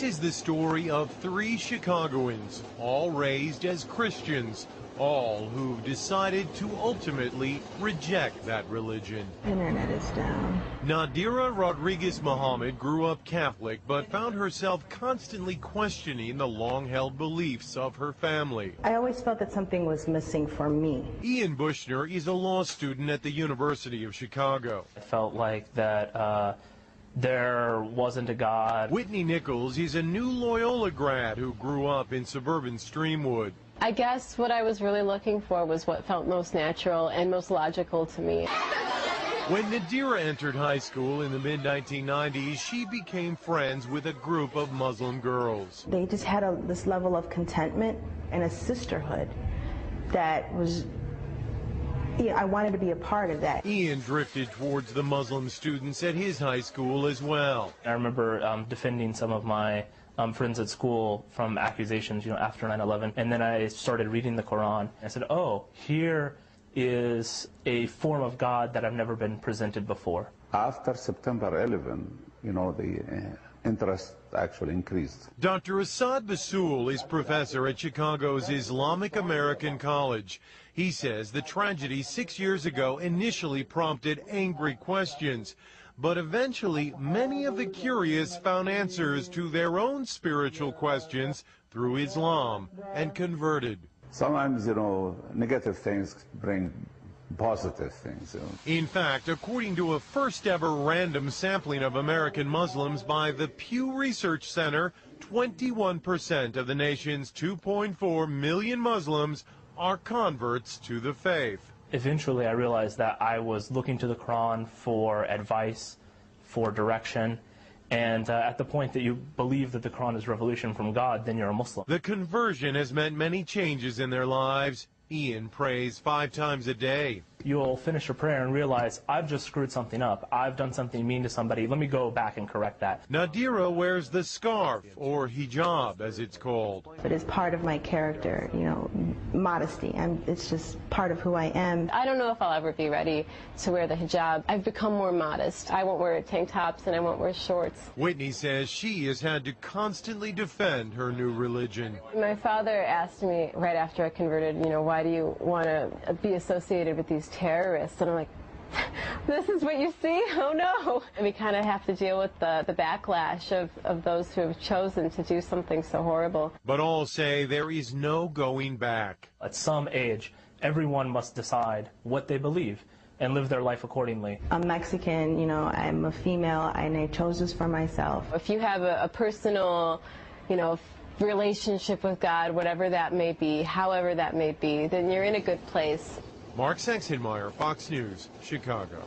This is the story of 3 Chicagoans, all raised as Christians, all who decided to ultimately reject that religion. Internet is down. Nadira Rodriguez Muhammad grew up Catholic, but found herself constantly questioning the long-held beliefs of her family. I always felt that something was missing for me. Ian Bushner is a law student at the University of Chicago. I felt like that there wasn't a God. Whitney Nichols is a new Loyola grad who grew up in suburban Streamwood. I guess what I was really looking for was what felt most natural and most logical to me. When Nadira entered high school in the mid-1990s, she became friends with a group of Muslim girls. They just had this level of contentment and a sisterhood that was, I wanted to be a part of that. Ian drifted towards the Muslim students at his high school as well. I remember defending some of my friends at school from accusations, after 9/11, and then I started reading the Quran. I said, oh, here is a form of God that I've never been presented before. After September 11, the interest actually increased. Dr. Assad Basul is professor at Chicago's Islamic American College. He says the tragedy 6 years ago initially prompted angry questions, but eventually many of the curious found answers to their own spiritual questions through Islam and converted. Sometimes, negative things bring positive things. In fact, according to a first-ever random sampling of American Muslims by the Pew Research Center, 21% of the nation's 2.4 million Muslims are converts to the faith. Eventually, I realized that I was looking to the Quran for advice, for direction, and at the point that you believe that the Quran is revelation from God, then you're a Muslim. The conversion has meant many changes in their lives. Ian prays 5 times a day. You'll finish a prayer and realize, I've just screwed something up. I've done something mean to somebody. Let me go back and correct that. Nadira wears the scarf, or hijab as it's called. It is part of my character, modesty. It's just part of who I am. I don't know if I'll ever be ready to wear the hijab. I've become more modest. I won't wear tank tops and I won't wear shorts. Whitney says she has had to constantly defend her new religion. My father asked me right after I converted, why do you want to be associated with these terrorists? And I'm like, this is what you see? Oh no. And we kind of have to deal with the backlash of those who have chosen to do something so horrible. But all say there is no going back. At some age, everyone must decide what they believe and live their life accordingly. I'm Mexican, I'm a female, and I chose this for myself. If you have a personal, relationship with God, whatever that may be, however that may be, then you're in a good place. Mark Sexenmeyer, Fox News, Chicago.